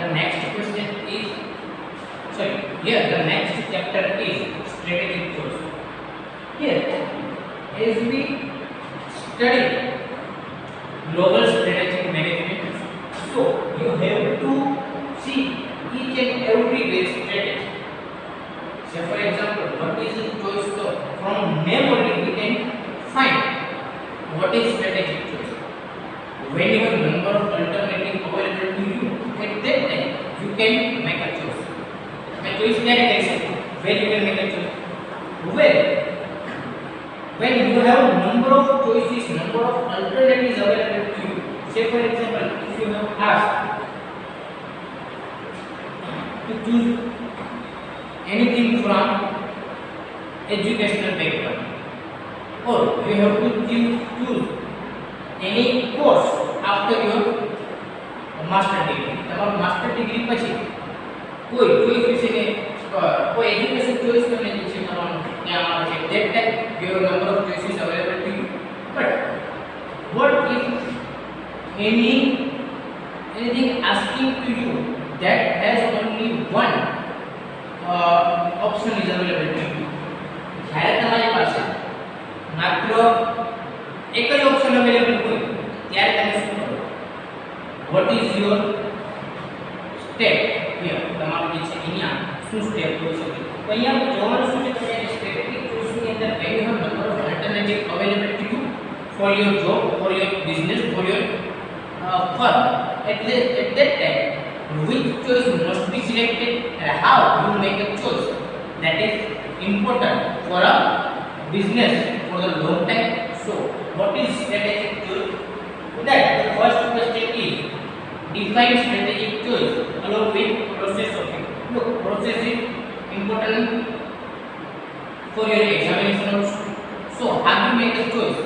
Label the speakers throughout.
Speaker 1: the next question is, sorry, here the next chapter is strategic choice. Here, as we study global strategic management, so you have to see each and every base strategy. So for example, what is the choice? So from name only we can find what is strategic choice. When you have number of alternative available to you, at that time you can make a choice. A choice can accept where you can make a choice. When you have number of choices, number of alternatives available to you. Say for example, if you have asked to choose anything from educational background, or you have to choose any course after your master degree. તમારું master degree પછી કોઈ choice વિશે કોઈ education choice તમને જે કરવાનું ત્યાં આવે છે. that time you have number of choices available to you. But what if anything asking to you that has only one option is available to you? જ્યારે તમારી પાસે માત્ર એક જ ઓપ્શન અવેલેબલ હોય ત્યારે તમે શું કરો? what is your step here? તમારું જે છે અહીંયા શું સ્ટેપ હોઈ શકે? તો અહીંયા જોવાનું શું છે કે સ્ટ્રેટેજિક ચોઇસની અંદર when you have number of alternative available to you for your job, for your business, for your firm, at that time which choice must be selected and how you make a choice, that is important for a business for the long time. So what is strategic choice? That the first question is define strategic choice along with process of it. Look, process is important for your examination also. So how do you make a choice?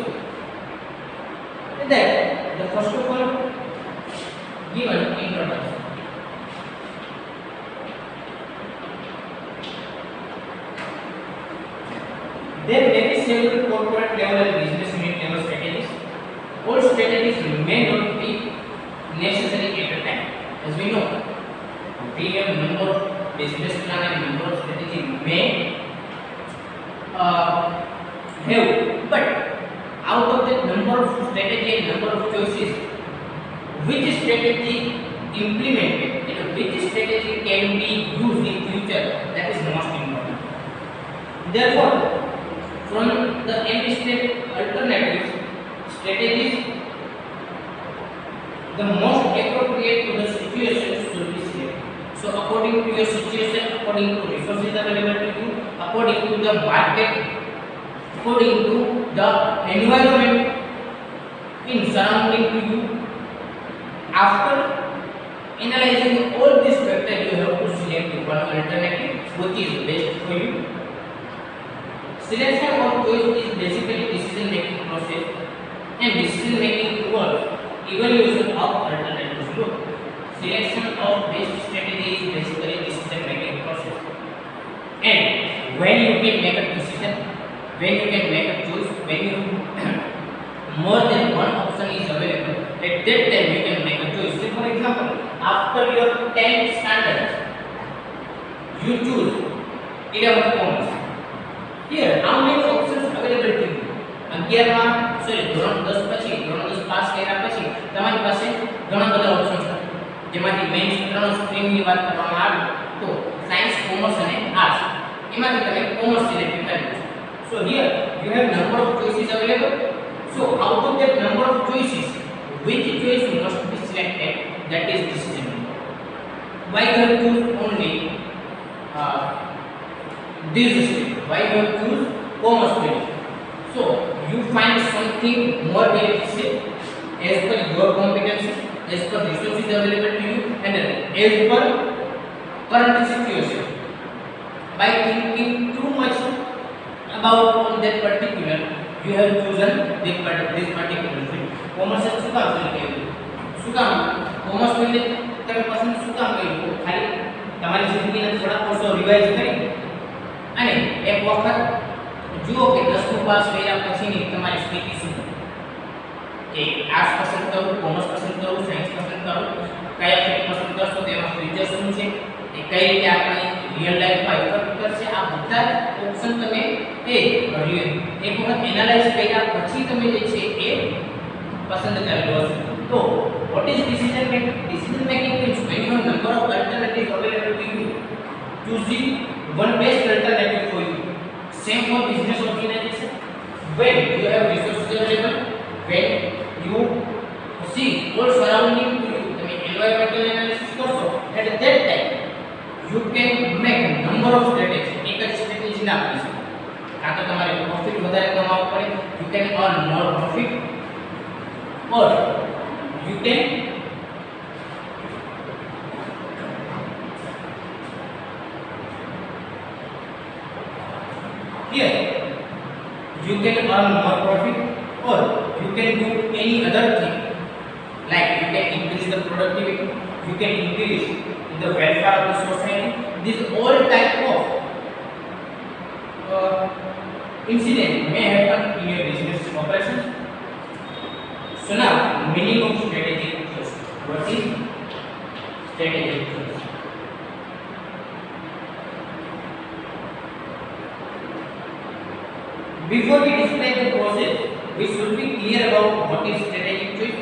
Speaker 1: That the first of all given introduction. There may be several corporate level and business unit level strategies. All strategies may not be necessary at a time. As we know, we have number of business plan and number of strategy may have, but out of that number of strategy and number of choices, which strategy implemented and which strategy can be used in future, that is most important. Therefore, from the enlisted alternatives strategies, the most appropriate to the situation should be selected. So according to your situation, according to resources available to you, according to the market, according to the environment in surrounding to you, after analyzing all these factors, you have to select one alternative which is best for you. Selection of choice is basically decision making process, and decision making involves evaluation of alternatives. Look, selection of best strategy is basically decision making process, and when you can make a decision, when you can make a choice, when you more than one option is available, at that time you can make a choice. Say for example, after your 10th standard, you choose 11 commerce. Here, how many options available to you? 11 sorry, ધોરણ 10 પછી ધોરણ 10 pass કર્યા પછી તમારી પાસે ઘણા બધા options છે, જેમાંથી મેઇન ત્રણ સ્ટ્રીમની વાત કરવામાં આવે તો સાયન્સ, કોમર્સ અને આર્ટ્સ, એમાંથી તમે કોમર્સ સિલેક્ટ કર્યું છે. So here you have number of choices available. So out of that number of choices, which choice must be selected, that is decision making. Why you have choose only this stream? Why you have choose commerce stream? So you find something more beneficial as per your competency, as per resources available to you, and as per current situation. By thinking too much about on that particular, you have chosen this particular field. Commerce શું કામ કર્યું? શું કામ commerce field તમે પસંદ શું કામ કર્યું? ખાલી તમારી જિંદગીના થોડા કોર્સો રિવાઇઝ કરી અને એક વખત જુઓ કે 10મું પાસ કર્યા પછીની તમારી સ્થિતિ શું છે, કે આર્ટ્સ પસંદ કરું, કોમર્સ પસંદ કરું, સાયન્સ પસંદ કરું, કયા ફિલ્ડ પસંદ કરશો તેમાં ફ્યુચર કઈ રીતે આપણે રિયલ લાઈફમાં ઇફેક્ટ કરશે આ બધા ઓપ્શન તમે એ એક વખત એનાલાઇઝ કર્યા પછી તમે જે છે એ પસંદ કરેલું હશે. તો what is decision making? Decision making means when you have number of alternatives available to you, choosing one best alternative for you. Same for business organization. When you have resources available, when you see all surrounding to you, તમે environmental analysis કરશો, at that time you can make number of strategies. એક જ strategy ના આપી શકો. કાં તો તમારે પ્રોફિટ વધારે કમાવવું પડે, you can earn more profit, or you can here you can earn more profit, or you can do any other thing, like you can increase the productivity, you can increase the welfare of the society. This all type of incident may happen in your business operations. So now, meaning of strategic choice. What is strategic choice? Before we describe the process, we should be clear about what is strategic choice.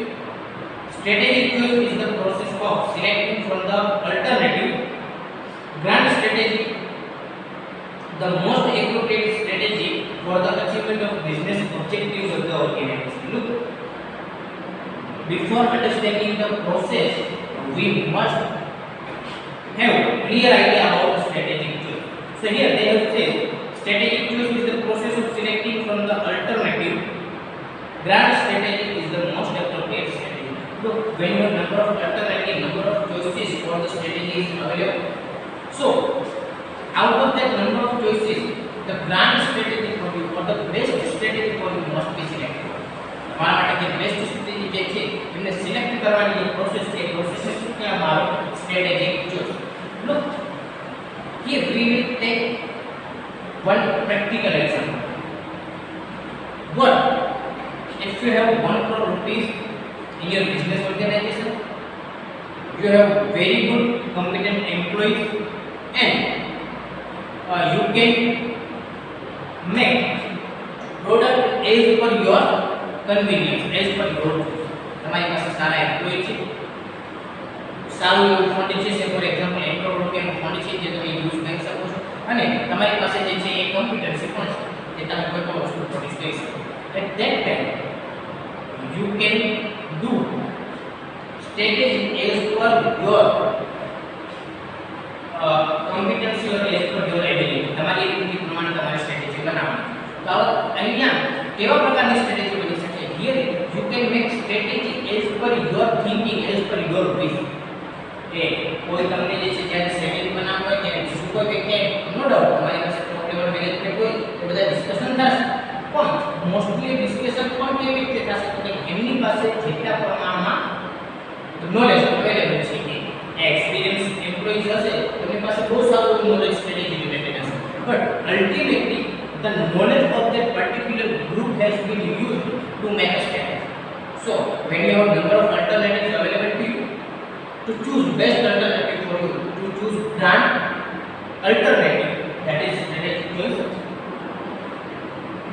Speaker 1: Strategic choice is the process of selecting from the alternative grand strategy the most appropriate strategy for the achievement of business objectives of the organization. Look, before understanding the process, we must have clear idea about the strategic choice. So here they have said strategic choice is the process of selecting from the alternative grand strategy is the most appropriate strategy. Look, when you have number of alternative, number of choices for the strategy is available. So out of that number of choices, the grand strategy for you or the best strategy for you must be selected. તમારા માટે જે best strategy જે છે એમને select કરવાની જે process છે એ પ્રોસેસને શું કહેવામાં આવે? Strategic choice. Look, here we will take one practical example. What if you have 1 crore rupees in your business organization, you have very good competent employees, and you can make product as per your convenience, as per your choice. તમારી પાસે સારા employee છે, સારું એવું fund છે, for example 1 crore રૂપિયાનું fund છે જે તમે યુઝ કરી શકો છો, અને તમારી પાસે જે છે એ કોમ્પિટન્સી પણ છે જે તમે કોઈ પણ વસ્તુ પ્રોડ્યુસ કરી શકો. At that time you can do strategy as per your competency or as per your ability. તમારી એબિલિટી પ્રમાણે તમારે સ્ટ્રેટેજી બનાવવાની. તો અહીંયા કેવા પ્રકારની સ્ટ્રેટેજી બની શકે? Here you can make strategy as per your thinking, as per your wish. એ કોઈ તમને જે છે જ્યારે સ્ટ્રેટેજી બનાવવા હોય ત્યારે બીજું કોઈ વ્યક્તિ નો ડાઉટ તમારી પાસે ટોપ લેવલ મેનેજમેન્ટ હોય તો બધા ડિસ્કશન થશે, પણ મોસ્ટલી ડિસ્કશન પણ કેવી રીતે થશે તો કે એમની પાસે જેટલા પ્રમાણમાં નોલેજ અવેલેબલ છે કે એક્સપિરિયન્સ એમ્પ્લોઈઝ હશે તેમની પાસે બહુ સારું નોલેજ સ્ટ્રેટેજી રિલેટેડ હશે, but ultimately the knowledge of that particular group has been used to make a strategy. So when you have number of alternatives available to you, to choose best alternative for you, to choose grand alternative, that is strategic choice.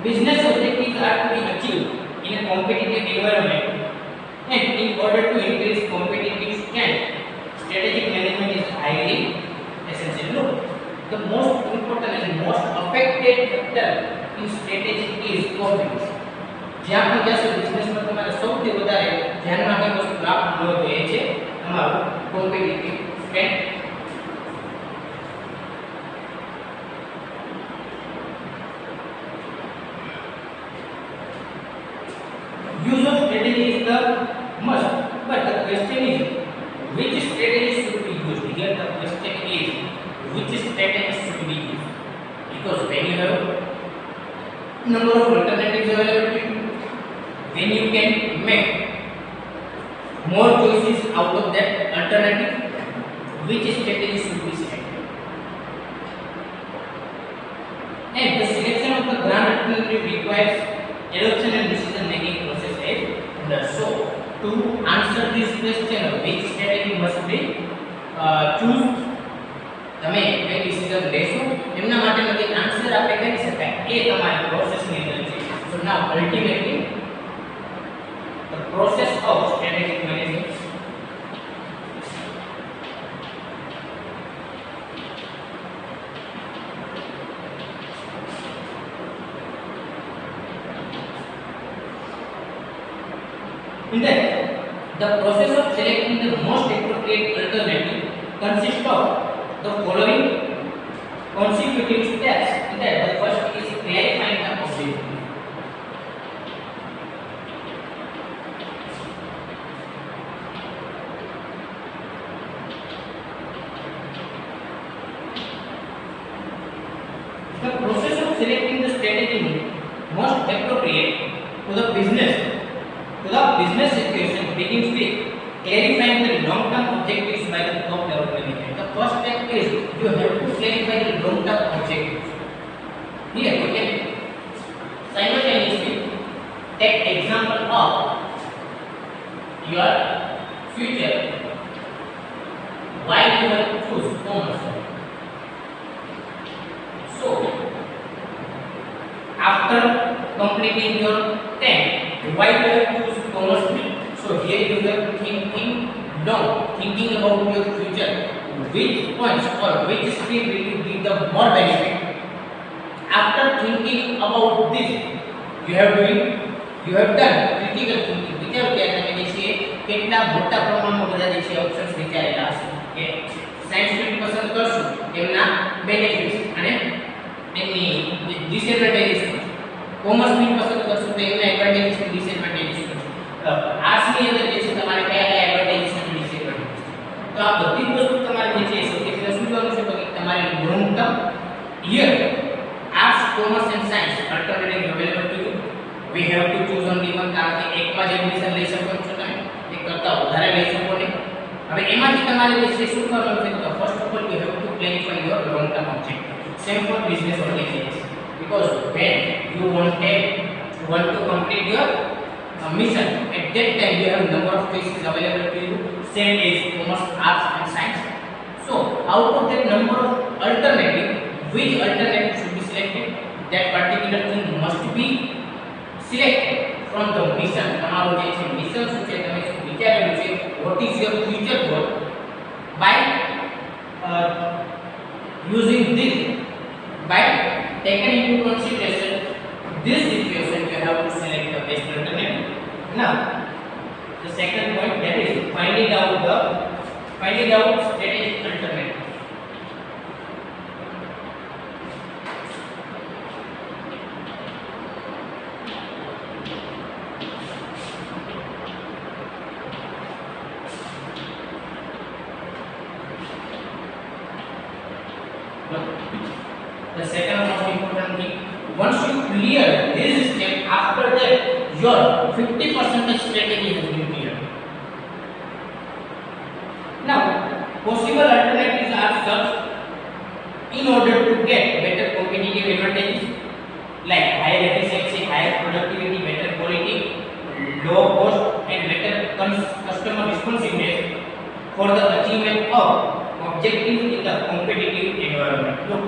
Speaker 1: Business objectives are to be achieved in a competitive environment, and in order to increase competitive strength, strategic management is highly essential. Look, the most important and most affected factor in strategy is confidence. જ્યાં પણ જશો બિઝનેસમાં તમારે સૌથી વધારે ધ્યાનમાં કઈ વસ્તુ રાખવું હોય તો એ છે તમારું competitive strength. Use of strategy is the must, but the question is which strategy should be used? Here the question is which strategy should be used, because when you have number of alternatives available to you, when you can make more choices out of that alternative, which strategy should be selected? And the selection of the grand alternative requires adoption and decision making process as under. So to answer this question which strategy must be choose, તમે કઈ decision લેશો એમના માટેનો જે answer આપણે કરી શકાય એ તમારી પ્રોસેસની અંદર છે. સો નાઉ ultimately the process of strategic management in that the process of selecting the most appropriate alternative consists of the following consecutive steps. In that the first is clarifying the objective. The process of selecting the strategy most appropriate to the business situation begins with clarifying the long-term objectives by the top level management. The first step is you have to clarify the long-term objectives. Here you can simultaneously take example of your future. Why you have to choose commerce? So after completing your 10th, why you have to choose commerce stream? So here you have thinking long, thinking about your future, which points or which stream will you give the more benefit. After thinking about this, you have done critical thinking. વિચારો કે તમે જે છે કેટલા મોટા પ્રમાણમાં બધા જે છે ઓપ્શન્સ વિચારેલા હશે કે સાયન્સ સ્ટ્રીમ પસંદ કરશું એમના બેનિફિટ્સ અને એમની ડિસએડવાન્ટેજીસ કોમર્સ સ્ટ્રીમ પસંદ કરશું તો એમના એડવાન્ટેજીસ અને ડિસએડવાન્ટેજીસ આર્ટ્સ ની અંદર જે છે તમારે કયા કયા એડવાન્ટેજીસ અને ડિસએડવાન્ટેજીસ તો આ બધી વસ્તુ તમારે જે છે સૌથી પહેલા શું કરવાનું છે તો કે તમારે long term here arts commerce and science alternative available to you we have to choose only one કારણ કે એકમાં જ એડમિશન લઈ શકો છો તમે એક કરતા વધારે લઈ શકો નહીં હવે એમાંથી તમારે જે છે શું કરવાનું છે તો first of all you have to clarify your long term objective same for business organizations because when you want to complete your mission at that time you have number of choices available to you same as commerce arts and science so out of that number of alternative which alternative should be selected that particular thing must be selected from the mission તમારો જે છે mission શું છે તમે શું વિચારેલું છે what is your future goal by using this by taking into consideration this situation you have to select the best alternative. Now the second point that is finding out strategic alternative. The second most important thing, once you clear this step, after that your 50% strategy has been clear. Now possible alternatives are such in order to get better competitive advantages like higher efficiency, higher productivity, better quality, low cost and better customer responsiveness for the achievement of objectives in the competitive environment. Look,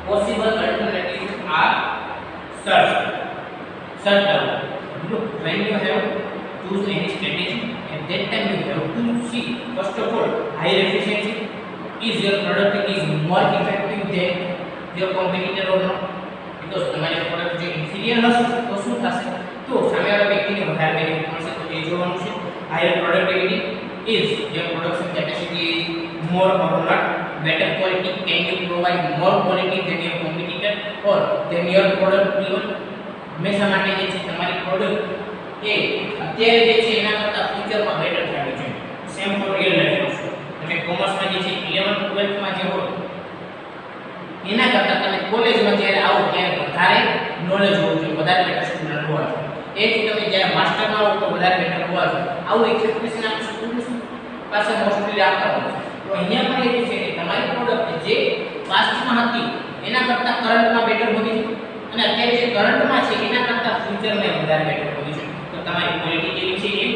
Speaker 1: possible alternatives are searched out. Look, when you have choose any strategy, at that time you have to see first of all higher efficiency. Is your product is more effective than your competitor or not? Because તમારી product જો inferior હશે તો શું થશે તો સામેવાળા વ્યક્તિને વધારે બેનિફિટ મળશે તો એ જોવાનું છે higher productivity is your production capacity is more or not better quality can you provide more quality than your competitor or than your product even હંમેશા માટે જે છે તમારી પ્રોડક્ટ એ અત્યારે જે છે એના કરતા ફ્યુચરમાં બેટર થવી જોઈએ same for real life also તમે કોમર્સમાં જે છે 11th 12th માં જે હોય એના કરતા તમે કોલેજમાં જ્યારે આવો ત્યારે વધારે નોલેજ હોવું જોઈએ વધારે બેટર સ્ટુડન્ટ હોવા જોઈએ એ જ તમે જ્યારે માસ્ટરમાં આવો તો વધારે બેટર હોવા જોઈએ આવું એક્સપેક્ટેશન આપણે સ્ટુડન્ટ પાસે મોસ્ટલી રાખતા હોય તો અહીંયા પણ એવું છે કે તમારી પ્રોડક્ટ જે પાસ્ટમાં હતી એના કરતા કરંટમાં બેટર હોવી જોઈએ અને અત્યારે જે કરંટમાં છે એના કરતા ફ્યુચરમાં વધારે બેટર હોવી જોઈએ તો તમારી ક્વોલિટી કેવી છે એ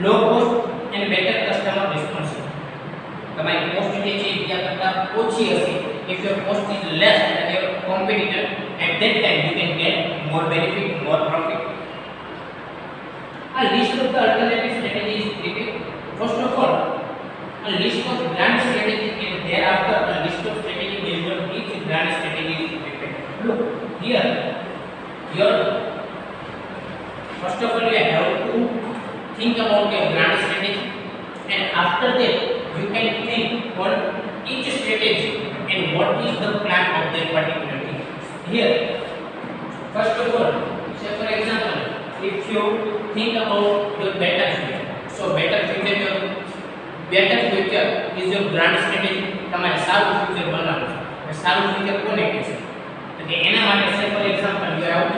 Speaker 1: low cost and better customer responsive તમારી કોસ્ટ જે છે ઓછી હશે, if your cost is less than your competitor, at that time you can get more benefit, more profit. A list of the alternative strategies is prepared. First of all, a list of brand strategies and thereafter a list of strategy based on each brand strategy is prepared. Look here, your first of all you have to think about your brand strategy, and after that you can think on each strategy and what is the plan of that particular thing. Here, first of all, say for example, if you think about your better future, so better future is your brand strategy. તમારે સારું future બનાવવું છે, સારું future કોને કહે છે? તો કે એના માટે say for example you have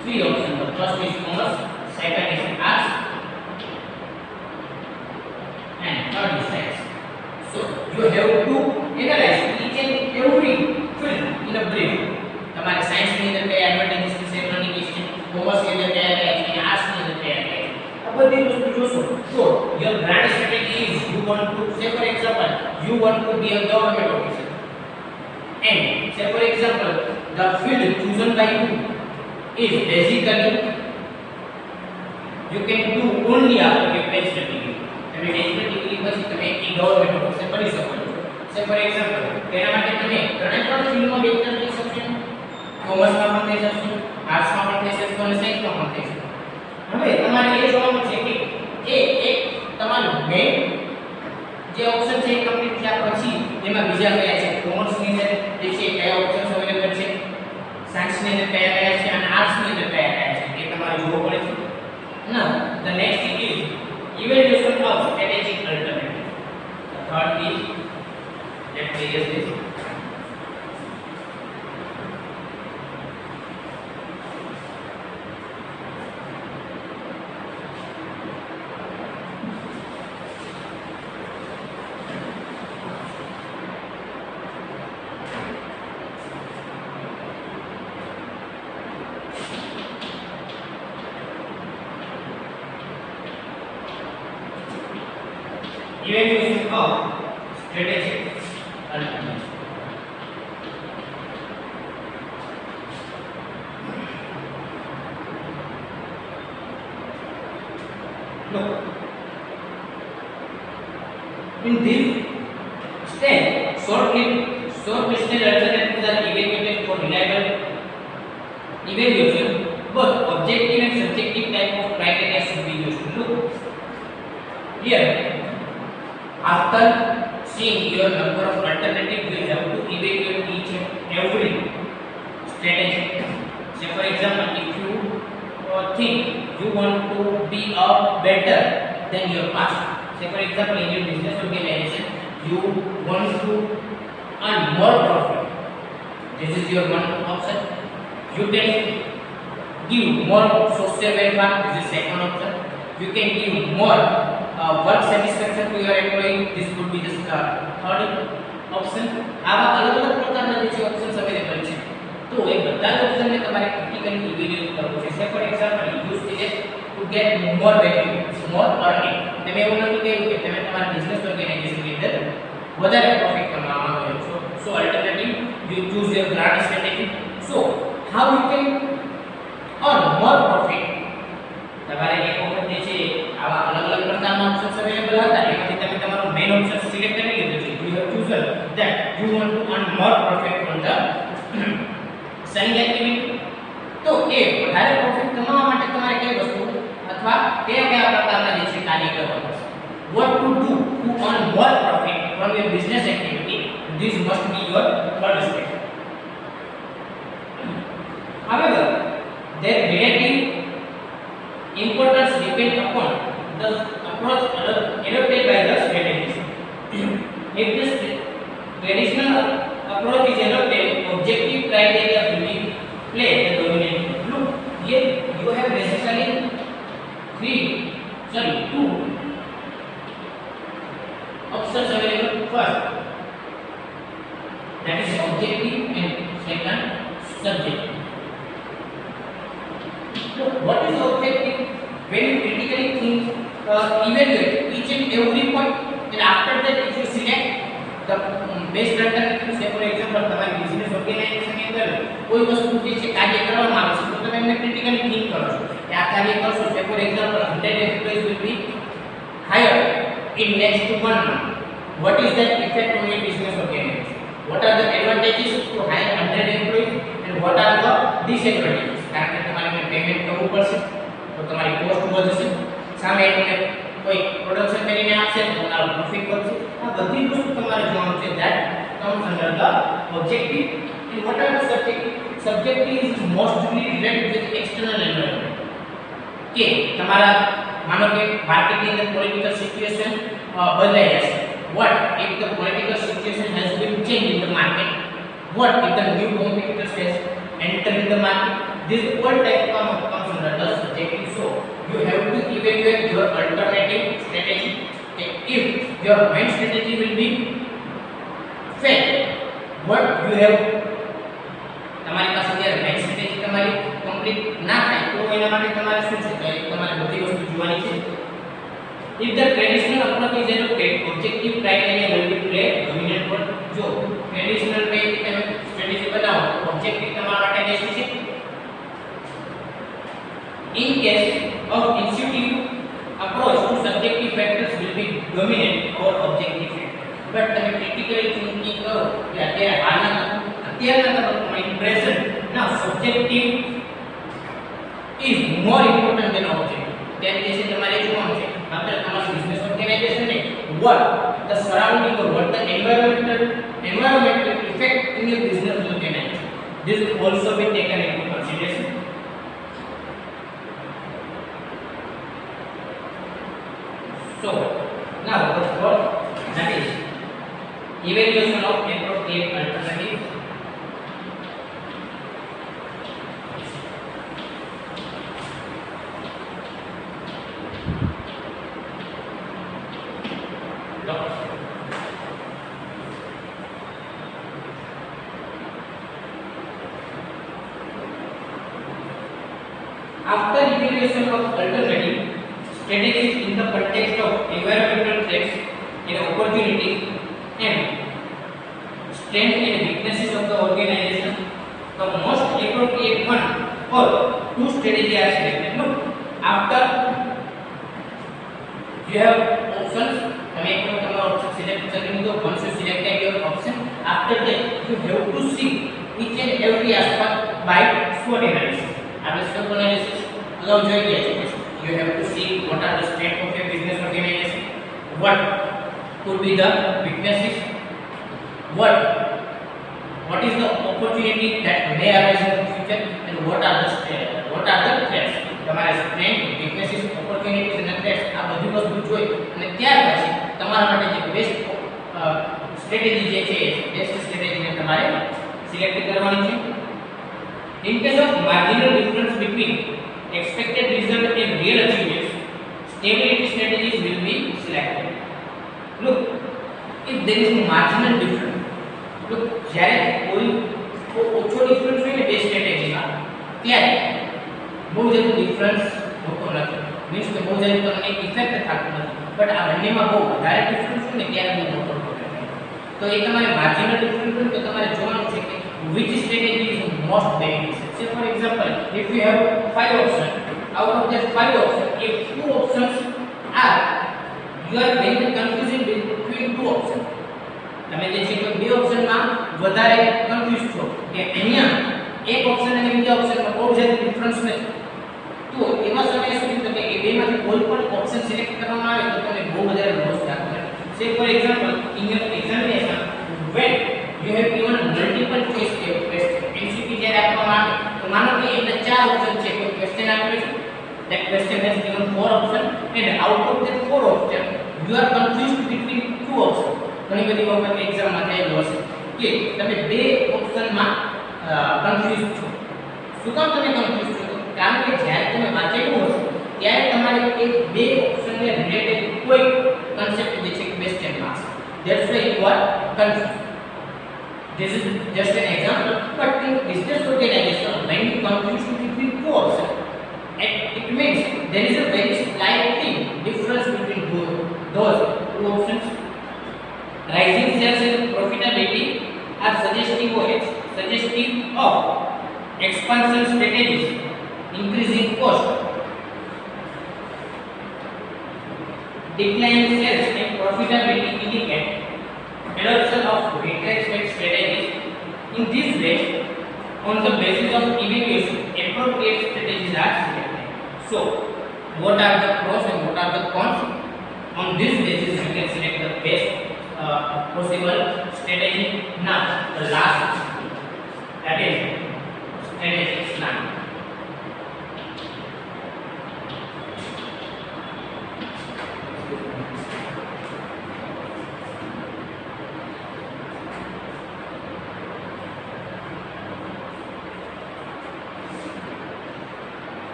Speaker 1: three options. The first is commerce, second is arts, and third is science. So you have to analyze each and every field in a brief. તમારે science ની અંદર કયા એડવાન્ટેजेस છે, communication, commerce ની અંદર કયા કયા છે, આર્ટ્સ ની અંદર કયા કયા છે, આ બધી વસ્તુ જોશો. So your brand strategy is you want to say for example you want to be a government officer, and say for example the field chosen by you is basically you can do only after your bachelor degree. તમે bachelor degree પછી તમે એક government officer બની શકો છો. say for example તેના માટે તમે ત્રણે ત્રણ ફિલ્ડમાં બેચલર થઈ શકશો, કોમર્સમાં પણ થઈ શકશો, આર્ટ્સમાં પણ થઈ શકશો અને સાયન્સમાં પણ થઈ શકશો. હવે તમારે એ જોવાનું છે કે એ એક તમારું મેઇન જે ઓપ્શન છે એ કમ્પ્લીટ થયા પછી એમાં બીજા કયા છે, કોમર્સની અંદર જે છે કયા ઓપ્શન્સ અવેલેબલ છે, સાયન્સની અંદર કયા કયા છે અને આર્ટ્સની અંદર કયા કયા છે એ તમારે જોવું પડે છે. Now the next is evaluation of strategic alternative. The third is let's say yes this evaluation of strategic alternative. Look, in this step, shortlisted alternatives are evaluated for reliable evaluation. Both objective and subjective type of criteria should be used. Look here. After seeing your number of alternatives, you have to evaluate each and every strategy. Say for example, if you think you want to be a better than your past. Say for example, in your business organization, you want to earn more profit. This is your one option. You can give more social welfare. This is second option. You can give more work satisfaction to your employee. This could be the third option. આવા અલગ અલગ પ્રકારના જે છે options available છે, તો એ બધા જ ઓપ્શનને તમારે ક્રિટિકલી ઇવેલ્યુએટ કરવું છે. સે for example use it to gate more benefits, more earning. તમે એવું નથી કહ્યું કે તમે તમારા બિઝનેસ ઓર્ગેનાઇઝેશનની અંદર વધારે પ્રોફિટ કમાવા માંગો છો. So alternative you choose your brand strategy. So how you can earn more profit. તમારે એક વખત જે છે આવા અલગ અલગ પ્રકારના ઓપ્શન્સ અવેલેબલ હતા, એમાંથી તમે તમારો મેઇન ઓપ્શન સિલેક્ટ કરી લીધો છે. You have chosen that you want to earn more profit from the selling activity. તો એ વધારે પ્રોફિટ કમાવા માટે તમારે કઈ વસ્તુ અથવા કયા પ્રકારના જે છે કાર્ય કરવા પડશે. what to do to earn more profit from your business activity, this must be your third step. However, their relative importance depend upon the approach adopted by the strategist. If the traditional approach is adopted, objective criteria will be play the dominant role. Look, here you have basically two options available. First, that is objective, and second, subjective. Look, what is objective? When you critically think, evaluate each and every point, and after that if you select the best alternative છે for example તમારી business organisation ની અંદર કોઈ વસ્તુ જે છે કાર્ય કરવામાં આવે છે તો તમે એમને ક્રિટિકલી થિંક કરો છો કે આ કાર્ય કરશો છે for example 100 employees will be hired in next 1 month. What is that effect on your business organization? What are the advantages to hire 100 employees and what are the disadvantages? કારણ કે તમારે પેમેન્ટ કરવું પડશે તો તમારી કોસ્ટ વધશે, સામે તમને કોઈ પ્રોડક્શન કરીને આપશે તો તમારો પ્રોફિટ વધશે. આ બધી વસ્તુ તમારે જોવાનું છે. that comes under the objective. And what are the subjective? Subjective is mostly related with external environment. કે તમારા માનો કે માર્કેટની અંદર પોલિટિકલ સિચ્યુએશન બદલાઈ જશે. what if the political situation has been changed in the market? What if the new competitors has entered in the market? This all type comes under the subjective. So you have to evaluate your alternative strategy. If your main strategy will be fail, what you have તમારી પાસે જ્યારે main strategy તમારી complete ના થાય તો એના માટે તમારે શું છે તમારે બધી વસ્તુ જોવાની છે. if the traditional approach is adopted, objective criteria will be play dominant role. જો ટ્રેડિશનલ વે તમે સ્ટ્રેટેજી બનાવો તો ઓબ્જેક્ટિવ તમારા માટે બેસ્ટ છે. in case of intuitive approach to subjective factors will be dominant over objective factors. but તમે critically thinking કરો કે અત્યારના તમારા impression now subjective is more important than objective. then this is તમારે જોવાનું છે after તમારું business organization ને what the surrounding or what the environmental effect in your business organization, this will also be taken into consideration. So now the fourth, that is evaluation of appropriate alternatives. After evaluation of alternative strategies in the context of environmental threats and opportunities and strengths and weaknesses of the organization, the most appropriate one or two strategies are selected. Look, after you have options, option select once you selected your option, after that you have to see each and every aspect by SWOT analysis. After SWOT analysis, you have to see what are the strengths of your business organization, what could be the weaknesses, what is the opportunity that may arise in the future, and what are the threats. તમારા strength, weaknesses, opportunities and threats આ બધી વસ્તુ જોઈ અને ત્યાર પછી તમારા માટે જે બેસ્ટ સ્ટ્રેટેજી જે છે બેસ્ટ સ્ટ્રેટેજીને તમારે સિલેક્ટ કરવાની છે. in case of marginal difference between expected result and real achievements, stability strategies will be selected. Look, if there is marginal difference, look, જ્યારે કોઈ ઓછો ડિફરન્સ હોય ને બે સ્ટ્રેટેજીમાં ત્યારે બહુ જલ્દી ડિફરન્સ હોતો નથી, મીન્સ કે બહુ જલ્દી તમને ઇફેક્ટ થતો નથી. બટ આ બંનેમાં બહુ વધારે ડિફરન્સ હોય ને ત્યારે બહુ મોટો પ્રોબ્લેમ થાય. તો એ તમારે માર્જિનલ ડિફરન્સ હોય તો તમારે જોવાનું છે કે which strategy is most beneficial. Say for example, if you have 5 options, out of that 5 options, if 2 options are, you are very confusing between 2 options. તમે જે છે કે બે ઓપ્શનમાં વધારે કન્ફ્યુઝ છો કે અહીંયા એક ઓપ્શન અને બીજા ઓપ્શનમાં બહુ જ ડિફરન્સ નથી, તો એવા સમયે શું થશે કે એ બેમાંથી કોઈ પણ ઓપ્શન સિલેક્ટ કરવામાં આવે તો તમને બહુ વધારે લોસ થશે. સે for example in your examination when you have given multiple choice question, MCQ જ્યારે આપવામાં આવે તો માનો કે એના 4 ઓપ્શન છે, કોઈ ક્વેશ્ચન આપેલો છે, that question has given 4 options and out of that 4 options you are confused between 2 options. ઘણી બધી વખત એક્ઝામમાં થયેલું હશે કે તમે બે ઓપ્શનમાં કન્ફ્યુઝ છો. શું કામ તમે કન્ફ્યુઝ છો? કારણ કે જ્યારે તમે વાંચેલું હશે ત્યારે તમારે એ બે ઓપ્શનને રિલેટેડ કોઈ કન્સેપ્ટ જે છે ક્વેશ્ચનમાં હશે. That's why you are confused. This is just an example, but in business organization, when you confuse between 2 options, it means there is a very slightly difference between those 2 options. Rising sales and profitability profitability are suggestive of expansion strategies, increasing cost, declining sales and profitability indicate adoption of retrenchment strategies. In this way, on the basis of evaluation, appropriate strategies are selected. So, what are the pros and what are the cons? On this basis, you can select the best possible strategy. Now, the last, that is strategic plan.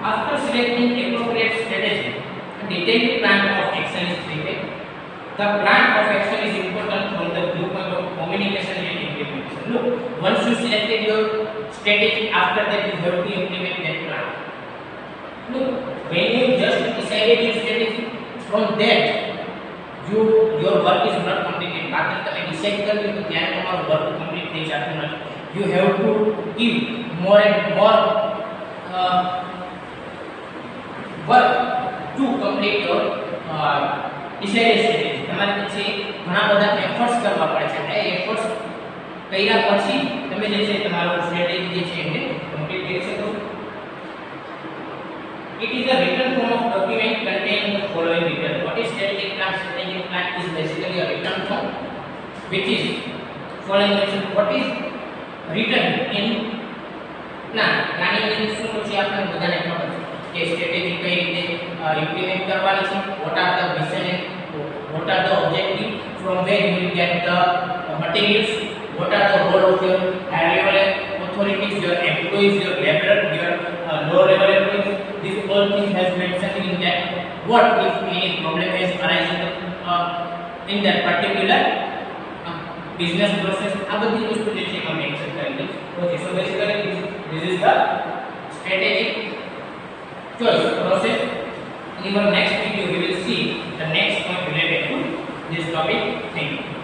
Speaker 1: After selecting appropriate strategy, a detailed plan of action is prepared. The plan of action is important from the viewpoint of communication and implementation. Look, once you selected your strategy, after that you have to implement that plan. Look, when you just decided your strategy, from that your work is not completed. After તમે decide કર્યું તો ત્યારે તમારું work complete થઈ જતું નથી. You have to give more and more work to complete your decided strategy. તમારે પછી ઘણા બધા એફર્ટ્સ કરવા પડે છે. એ એફર્ટ્સ કર્યા પછી તમે જે છે તમારું સ્ટ્રેટેજી જે છે એને કમ્પ્લીટ કરી શકો. It is a written form of document containing the following details. What is strategic plan? Strategic plan is basically a written form which is following mention. What is written in plan? Planning means શું છે આપણે બધાને ખબર છે કે strategy કઈ રીતે implement કરવાની છે. What are the vision and what are the objective, from where you will get the materials, what are the role of your high level authorities, your employees, your laborer, your low level employees. This all thing has mentioned in that. What if any problem has arisen in that particular business process? આ બધી વસ્તુ જે છે એમાં mention કરેલી છે. Okay, so basically this is the strategic choice process. In our next video we will see the next point related to this topic. Thank you.